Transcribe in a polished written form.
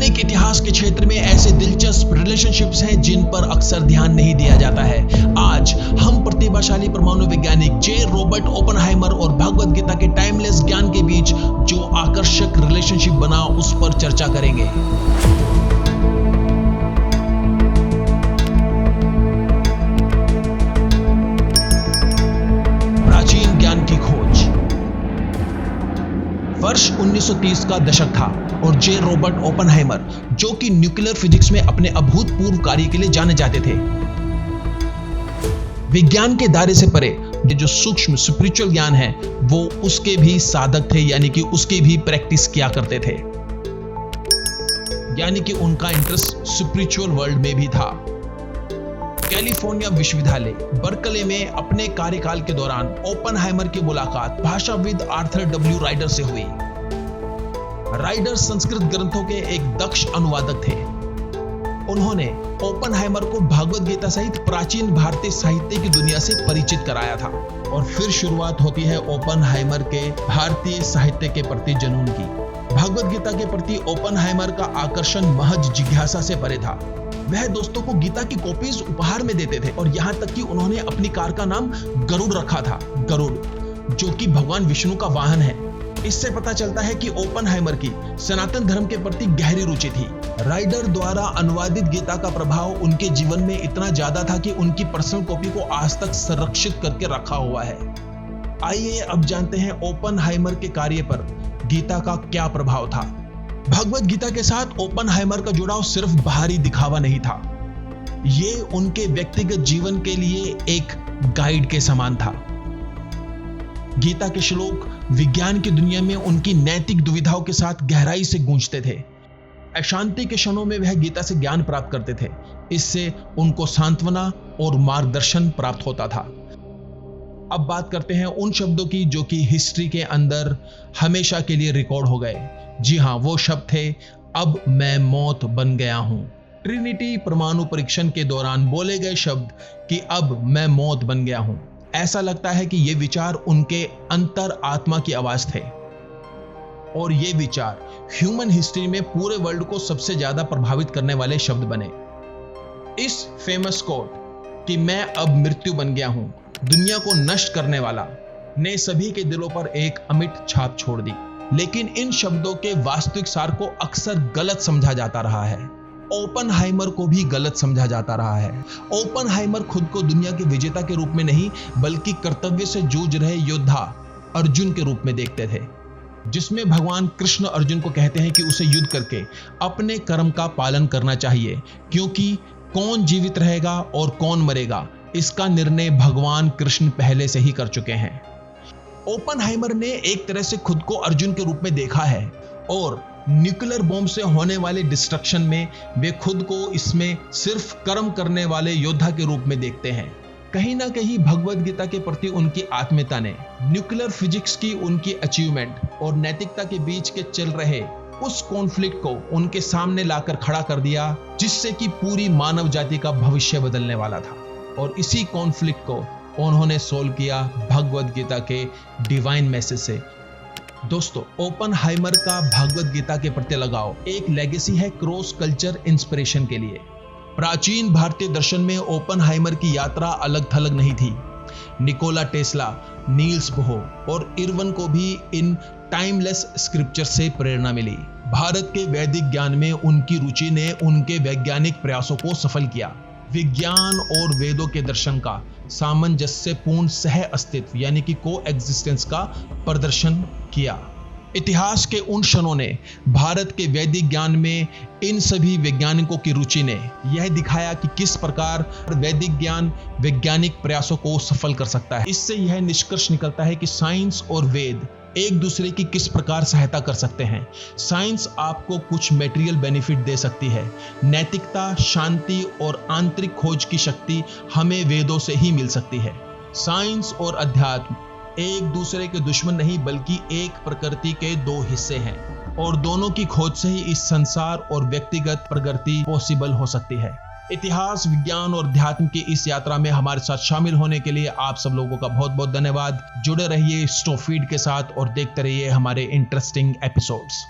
वैज्ञानिक इतिहास के क्षेत्र में ऐसे दिलचस्प रिलेशनशिप्स हैं जिन पर अक्सर ध्यान नहीं दिया जाता है। आज हम प्रतिभाशाली परमाणु वैज्ञानिक जे रॉबर्ट ओपेनहाइमर और भगवद गीता के टाइमलेस ज्ञान के बीच जो आकर्षक रिलेशनशिप बना उस पर चर्चा करेंगे। प्राचीन ज्ञान की खोज। वर्ष 1930 का दशक था और जे रॉबर्ट ओपेनहाइमर, जो कि न्यूक्लियर फिजिक्स में अपने अभूतपूर्व कार्य के लिए जाने जाते थे, विज्ञान के दायरे से परे जो सूक्ष्म स्पिरिचुअल ज्ञान है वो उसके भी साधक थे, यानी कि उसकी भी प्रैक्टिस किया करते थे। यानी कि उनका इंटरेस्ट स्पिरिचुअल वर्ल्ड में भी था। कैलिफोर्निया विश्वविद्यालय बर्कले में अपने कार्यकाल के दौरान ओपेनहाइमर की मुलाकात भाषाविद आर्थर डब्ल्यू राइडर से हुई। राइडर संस्कृत ग्रंथों के एक दक्ष अनुवादक थे। उन्होंने ओपेनहाइमर को भगवद गीता सहित प्राचीन भारतीय साहित्य की दुनिया से परिचित कराया था। और फिर शुरुआत होती है ओपेनहाइमर के भारतीय साहित्य के प्रति जुनून की। भगवद गीता के प्रति ओपेनहाइमर का आकर्षण महज जिज्ञासा से परे था। वह दोस्तों को गीता की कॉपीज उपहार में देते थे और यहां तक कि उन्होंने अपनी कार का नाम गरुड़ रखा था, गरुड़, जो कि भगवान विष्णु का वाहन है। इससे पता चलता है कि ओपेनहाइमर की सनातन धर्म के प्रति गहरी रुचि थी। राइडर द्वारा अनुवादित गीता का प्रभाव उनके जीवन में इतना ज्यादा था कि उनकी पर्सनल कॉपी को आज तक संरक्षित करके रखा हुआ है। आइए अब जानते हैं ओपेनहाइमर के कार्य पर गीता का क्या प्रभाव था। भगवद गीता के साथ ओपेनहाइमर का जुड़ाव सिर्फ बाहरी दिखावा नहीं था, ये उनके व्यक्तिगत जीवन के लिए एक गाइड के समान था। गीता के श्लोक विज्ञान की दुनिया में उनकी नैतिक दुविधाओं के साथ गहराई से गूंजते थे। अशांति के क्षणों में वह गीता से ज्ञान प्राप्त करते थे। इससे उनको सांत्वना और मार्गदर्शन प्राप्त होता था। अब बात करते हैं उन शब्दों की जो कि हिस्ट्री के अंदर हमेशा के लिए रिकॉर्ड हो गए। जी हां, वो शब्द थे, अब मैं मौत बन गया हूं। ट्रिनिटी परमाणु परीक्षण के दौरान बोले गए शब्द कि अब मैं मौत बन गया हूं। ऐसा लगता है कि ये विचार उनके अंतर आत्मा की आवाज थे और ये विचार ह्यूमन हिस्ट्री में पूरे वर्ल्ड को सबसे ज्यादा प्रभावित करने वाले शब्द बने। इस फेमस कोट कि मैं अब मृत्यु बन गया हूं, दुनिया को नष्ट करने वाला, ने सभी के दिलों पर एक अमिट छाप छोड़ दी। लेकिन इन शब्दों के वास्तविक सार को अक्सर गलत समझा जाता रहा है। ओपेनहाइमर को भी गलत समझा जाता रहा है। ओपेनहाइमर खुद को दुनिया के विजेता के रूप में नहीं, बल्कि कर्तव्य से जूझ रहे योद्धा अर्जुन के रूप में देखते थे, जिसमें भगवान कृष्ण अर्जुन को कहते हैं कि उसे युद्ध करके अपने कर्म का पालन करना चाहिए, क्योंकि कौन जीवित रहेगा और कौन मरेगा इसका निर्णय भगवान कृष्ण पहले से ही कर चुके हैं। ओपेनहाइमर ने एक तरह से खुद को अर्जुन के रूप में देखा है और न्यूक्लियर बॉम्ब से होने वाले डिस्ट्रक्शन में वे खुद को इसमें सिर्फ कर्म करने वाले योद्धा के रूप में देखते हैं। कहीं ना कहीं भगवद गीता के प्रति उनकी आत्मीयता ने न्यूक्लियर फिजिक्स की उनकी अचीवमेंट और नैतिकता के बीच के चल रहे उस कॉन्फ्लिक्ट को उनके सामने लाकर खड़ा कर दिया, जिससे कि पूरी मानव जाति का भविष्य बदलने वाला था। और इसी कॉन्फ्लिक्ट को उन्होंने सोल्व किया भगवद गीता के डिवाइन मैसेज से। दोस्तों, ओपेनहाइमर का भगवद गीता के प्रति लगाव एक लेगेसी है क्रॉस कल्चर इंस्पिरेशन के लिए। प्राचीन भारतीय दर्शन में ओपेनहाइमर की यात्रा अलग थलग नहीं थी। निकोला टेस्ला, नील्स बोहर और इरविन को भी इन टाइमलेस स्क्रिप्चर से प्रेरणा मिली। भारत के वैदिक ज्ञान में उनकी रुचि ने उनके वैज्ञानिक प्रयासों को सफल किया। विज्ञान और वेदों के दर्शन का सामंजस्यपूर्ण सह अस्तित्व यानी कि को एग्जिस्टेंस का प्रदर्शन किया। इतिहास के उन क्षणों ने भारत के वैदिक ज्ञान में इन सभी वैज्ञानिकों की रुचि ने यह दिखाया कि किस प्रकार वैदिक ज्ञान वैज्ञानिक प्रयासों को सफल कर सकता है। इससे यह निष्कर्ष निकलता है कि साइंस और वेद एक दूसरे की किस प्रकार सहायता कर सकते हैं। साइंस आपको कुछ मटेरियल बेनिफिट दे सकती है, नैतिकता, शांति और आंतरिक खोज की शक्ति हमें वेदों से ही मिल सकती है। साइंस और अध्यात्म एक दूसरे के दुश्मन नहीं, बल्कि एक प्रकृति के दो हिस्से हैं और दोनों की खोज से ही इस संसार और व्यक्तिगत प्रगति पॉसिबल हो सकती है। इतिहास, विज्ञान और अध्यात्म की इस यात्रा में हमारे साथ शामिल होने के लिए आप सब लोगों का बहुत बहुत धन्यवाद। जुड़े रहिए स्टोफीड के साथ और देखते रहिए हमारे इंटरेस्टिंग एपिसोड्स।